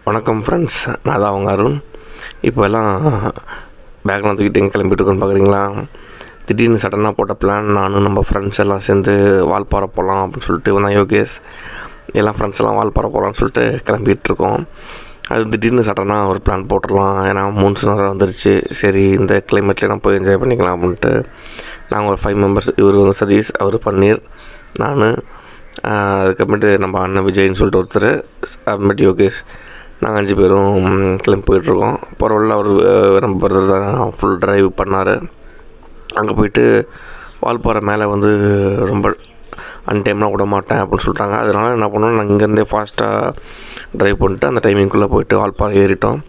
வணக்கம் ஃப்ரெண்ட்ஸ், நான் தான் அவங்க அருண். இப்போ எல்லாம் பேக்லாம் தூக்கிட்டு எங்கே கிளம்பிட்டுருக்கோன்னு பார்க்குறீங்களா? திடீர்னு சடனாக போட்ட பிளான். நானும் நம்ம ஃப்ரெண்ட்ஸ் எல்லாம் சேர்ந்து வால்பாறை போகலாம் அப்படின்னு சொல்லிட்டு நான் யோகேஷ் எல்லாம் ஃப்ரெண்ட்ஸ் எல்லாம் வால்பாறை போகலான்னு சொல்லிட்டு கிளம்பிகிட்ருக்கோம். அது திடீர்னு சடனாக ஒரு பிளான் போட்டுடலாம், ஏன்னா மூன்சூன் நேரம் வந்துருச்சு. சரி, இந்த கிளைமேட்லேயே நான் போய் என்ஜாய் பண்ணிக்கலாம் அப்படின்ட்டு நாங்கள் ஒரு 5 மெம்பர்ஸ். இவர் வந்து சதீஷ், அவர் பன்னீர், நான், அதுக்கப்புறமேட்டு நம்ம அண்ணன் விஜய்ன்னு சொல்லிட்டு ஒருத்தர், அப்புறமேட்டு யோகேஷ், நாங்கள் 5 பேரும் கிளம்பி போயிட்டுருக்கோம். போகிற வழியில் அவர் நம்ம பிரதர் தான் ஃபுல் ட்ரைவ் பண்ணார். அங்கே போயிட்டு வால்பாறை மேலே வந்து ரொம்ப அன்டைம்லாம் விட மாட்டேன் அப்படின்னு சொல்லிட்டாங்க. அதனால் என்ன பண்ணோம், நாங்கள் இங்கேருந்தே ஃபாஸ்ட்டாக ட்ரைவ் பண்ணிட்டு அந்த டைமிங்குள்ளே போயிட்டு வால்பாறை ஏறிட்டோம்.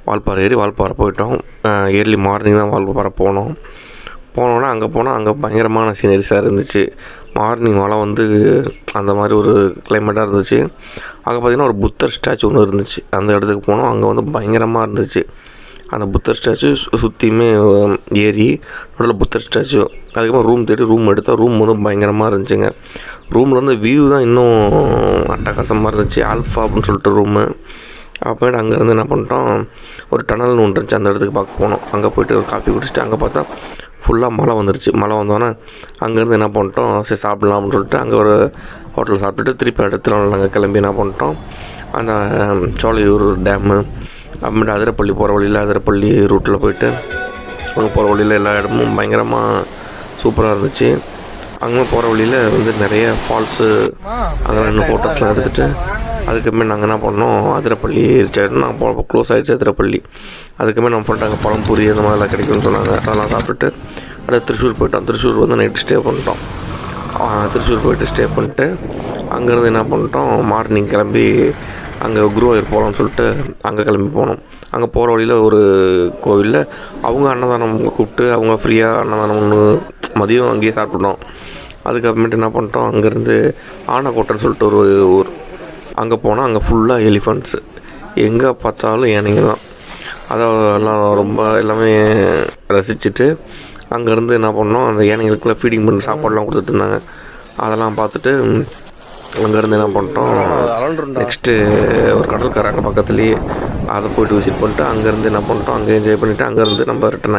வால்பாறை போயிட்டோம். ஏர்லி மார்னிங் தான் வால்பாறை போனோன்னா அங்கே போனால் அங்கே பயங்கரமான சீனரிஸாக இருந்துச்சு. மார்னிங் மழை வந்து அந்த மாதிரி ஒரு கிளைமேட்டாக இருந்துச்சு. அங்கே பார்த்திங்கன்னா ஒரு புத்தர் ஸ்டாச்சு ஒன்று இருந்துச்சு. அந்த இடத்துக்கு போனோம். அங்கே வந்து பயங்கரமாக இருந்துச்சு. அந்த புத்தர் ஸ்டாச்சு சுற்றியுமே ஏறி நடுவில் புத்தர் ஸ்டாச்சு. அதுக்கப்புறம் ரூம் தேடி ரூம் எடுத்தால் ரூம் வந்து பயங்கரமாக இருந்துச்சுங்க. ரூமில் வந்து வியூ தான் இன்னும் அட்டகாசமாக இருந்துச்சு. ஆல்ஃபா அப்படின்னு சொல்லிட்டு ரூமு. அப்புறமேட்டு அங்கேருந்து என்ன பண்ணிட்டோம், ஒரு டனல்னு ஒன்று இருந்துச்சு, அந்த இடத்துக்கு பார்க்க போனோம். அங்கே போய்ட்டு ஒரு காஃபி குடிச்சிட்டு அங்கே பார்த்தா ஃபுல்லாக மழை வந்துருச்சு. மழை வந்தோன்னே அங்கேருந்து என்ன பண்ணிட்டோம், சரி சாப்பிட்லாம் அப்படின்னு சொல்லிட்டு அங்கே ஒரு ஹோட்டலில் சாப்பிட்டுட்டு திருப்பி இடத்துல நாங்கள் கிளம்பி என்ன பண்ணிட்டோம், அந்த சோலையூர் டேமு, அப்புறமேட்டு அதிரப்பள்ளி போகிற வழியில் அதிரப்பள்ளி ரூட்டில் போயிட்டு அங்கே போகிற வழியில் எல்லா இடமும் பயங்கரமாக சூப்பராக இருந்துச்சு. அங்கே போகிற வழியில் வந்து நிறைய ஃபால்ஸு அதெல்லாம் இன்னும் ஃபோட்டோஸ்லாம் எடுத்துகிட்டு அதுக்கப்புறமே நாங்கள் என்ன பண்ணோம், அதிரப்பள்ளி இருந்துச்சு. நாங்கள் க்ளோஸ் ஆகிடுச்சு அதிரப்பள்ளி. அதுக்குமே நம்ம பண்ணிட்டாங்க பழம்பூரி அந்த மாதிரிலாம் கிடைக்கும்னு சொன்னாங்க. அதெல்லாம் சாப்பிட்டுட்டு அடுத்து திருச்சூர் போயிட்டோம். திருச்சூர் வந்து நைட்டு ஸ்டே பண்ணிட்டோம். திருச்சூர் போயிட்டு ஸ்டே பண்ணிட்டு அங்கேருந்து என்ன பண்ணிட்டோம், மார்னிங் கிளம்பி அங்கே குருவாயூர் போகலான்னு சொல்லிட்டு அங்கே கிளம்பி போனோம். அங்கே போகிற வழியில் ஒரு கோவிலில் அவங்க அன்னதானம் கூப்பிட்டு அவங்க ஃப்ரீயாக அன்னதானம் ஒன்று மதியம் அங்கேயே சாப்பிட்டோம். அதுக்கப்புறமேட்டு என்ன பண்ணிட்டோம், அங்கேருந்து ஆனைக்கோட்டைன்னு சொல்லிட்டு ஒரு ஊர். அங்கே போனால் அங்கே ஃபுல்லாக எலிஃபண்ட்ஸு, எங்கே பார்த்தாலும் யானைங்க தான். அதெல்லாம் ரொம்ப எல்லாமே ரசிச்சுட்டு அங்கேருந்து என்ன பண்ணோம், அந்த யானைகளுக்குள்ளே ஃபீடிங் பண்ணி சாப்பாடெலாம் கொடுத்துட்டு இருந்தாங்க. அதெல்லாம் பார்த்துட்டு அங்கேருந்து என்ன பண்ணிட்டோம், நெக்ஸ்ட்டு ஒரு கடற்கரை அங்கே பக்கத்துலேயே, அதை போய்ட்டு விசிட் பண்ணிட்டு அங்கேருந்து என்ன பண்ணிட்டோம், அங்கே என்ஜாய் பண்ணிவிட்டு அங்கேருந்து நம்ம ரிட்டன்